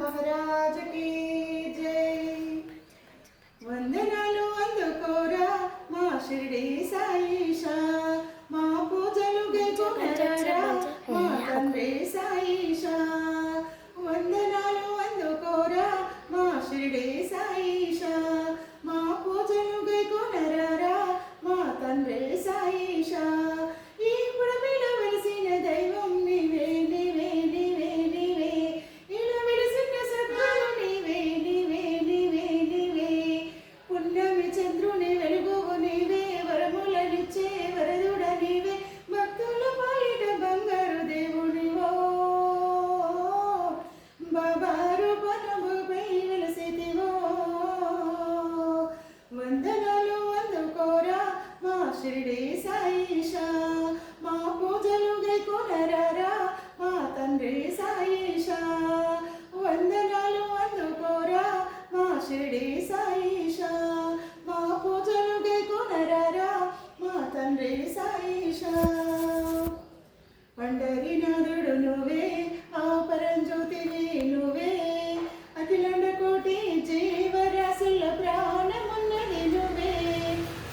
महाराज की जय। వందనాలు అందుకోరా మా షిరిడి సాయిషా, మా పూజలు గైకొనరా మా తండ్రి సాయిషా. వందనాలు అందుకోరా మా షిరిడి సాయిషా, మా పూజలు గైకొనరా మా తండ్రి సాయిషా. ఇప్పుడు మీద వెలిసిన దైవం నీవే నీవే నీవే నీవే, ఇలా వెలిసిన సద్గురు నీవే నీవే నీవే నీవే. పుణ్యమి చంద్రుని వెలుగువు నీవే, వరములనిచ్చే వరదుడ నీవే, భక్తుల పాలిట బంగారు దేవునివో. బాబారు పనముపై వెలసితివో. వందనాలు అందుకోరా మా షిరిడి సాయిషా, మా పూజలు గైకొనరా మా తండ్రి సాయిషా. వందనాలు అందుకోరా మా షిరిడి సాయిషా, మా పూజలు గైకొనరా మా తండ్రి సాయిషా. పండరినాథుడు నువ్వే, ఆ పరంజ్యోతివి నువ్వే, అఖిలాండ కోటి జీవరాశుల ప్రాణమున్నది నువ్వే.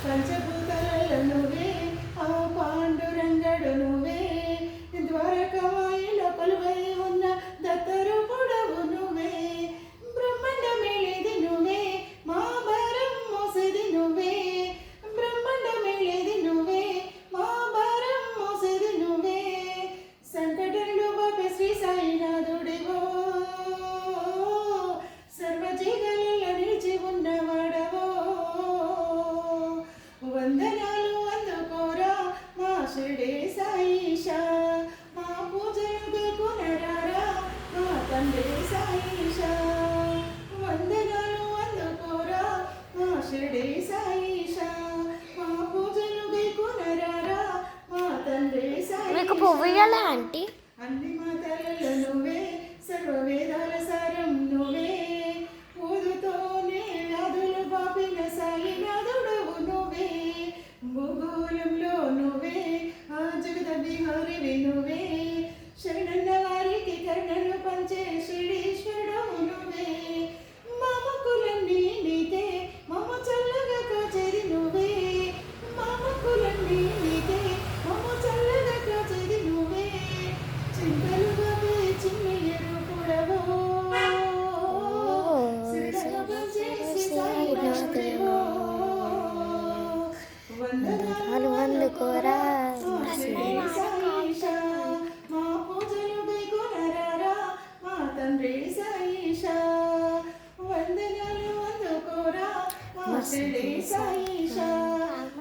పంచభూతాల నువ్వే, ఆ పాండురంగడు నువ్వే, ద్వారకామాయిలో కొలువై ఉన్న దత్తరూపుడవు నువ్వే. బ్రహ్మాండమేలేది నువ్వే, మా భారం మోసేది నువ్వే. బ్రహ్మాండమేలేది నువ్వే, మా భారం మోసేది నువ్వే. సంకటంలో బాపే శ్రీ సాయినాథుడివో, సర్వజీవులలో నిలిచి ఉన్నవాడవో. వందనాలు అందుకోరా మా షిరిడి సాయిషా, మా పూజలు గైకొనరా మా తండ్రి సాయిషా. వందనాలు అందుకోరా మా షిరిడి సాయిషా, మా పూజలు గైకొనరా మా తండ్రి సాయిషా. మీకు పువ్వు ఇయ్యాలా ఆంటీ? అన్ని మాతలలో నువ్వే, సర్వ వేదాల సారం నువ్వే. ఊదుతోనే వ్యాధులు బాపిన సాయినాథుడవు నువ్వే. భూగోళంలో నువ్వే, ఆ జగద బిహారివి నువ్వే. శరణన్న వారికి కరుణను పంచే శ్రీడీశ్వరుడవు నువ్వే. మా మొక్కులన్నీ నీకే, మమ్మ చల్లగా కాచేది నువ్వే. మా మొక్కులన్నీ నీకే, మమ్మ చల్లగా కాచేది నువ్వే. చింతలు బాబే చిన్నయ్య రూపుడవో, సిరిడగా పంచే శ్రీ సాయినాథుడవో. వందనాలు అందుకోరా మా షిరిడి సాయిషా, మా పూజలు గైకొనరా మా తండ్రి సాయిషా. వందనాలు అందుకోరా మా షిరిడి సాయిషా,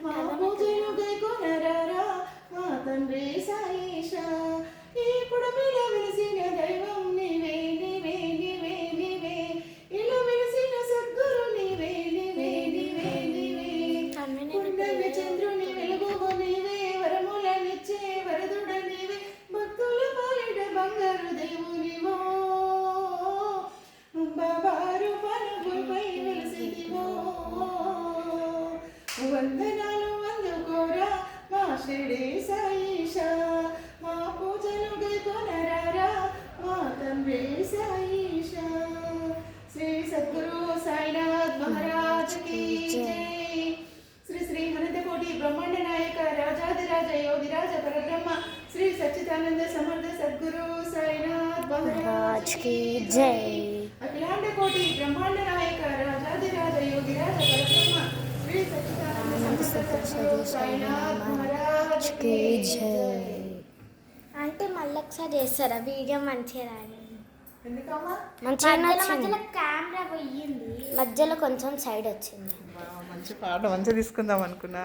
మా పూజలు గైకొనరా మా తండ్రి సాయిషా. ఇప్పుడు మీద వెలిసిన దైవం నీవే నీవే నీవే నీవే, ఇలా వెలిసిన సద్గురు నీవే నీవే నీవే నీవే. పుణ్యమి చంద్రుని వెలుగువు నీవే, వరములనిచ్చే వరదుడ నీవే, భక్తుల పాలిట బంగారు దేవునివో. బాబారు పనుపై వెలిసిదివో. వందనాలు అందుకోరా మా షిరిడి సాయిషా, మా పూజలు గైకొనరా మా తండ్రి సాయిషా. శ్రీ సద్గురు సాయినాథ్ మహారాజ్ की जय. శ్రీ శ్రీ అనంతకోటి బ్రహ్మాండ నాయక రాజాదిరాజ యోగిరాజ పరబ్రహ్మ శ్రీ సచ్చిదానంద సమర్థ సద్గురు సాయినాథ్ మహారాజ్ की జై. అఖిలాండ కోటి బ్రహ్మాండ నాయక రాజాదిరాజ యోగిరాజ పరబ్రహ్మ శ్రీ సచ్చిదానంద సమర్థ సద్గురు సాయినాథ్ మహారాజ్ की జై. అంటే మళ్ళీ ఒకసారి చేస్తారా? వీడియో మంచిగా రాదు. ఎందుకమ్మా? మంచిగా నచ్చింది. మధ్యలో కెమెరా పోయింది. మధ్యలో కొంచెం సైడ్ వచ్చింది. మంచి పాట మంచిగా తీసుకుందాం అనుకున్నా.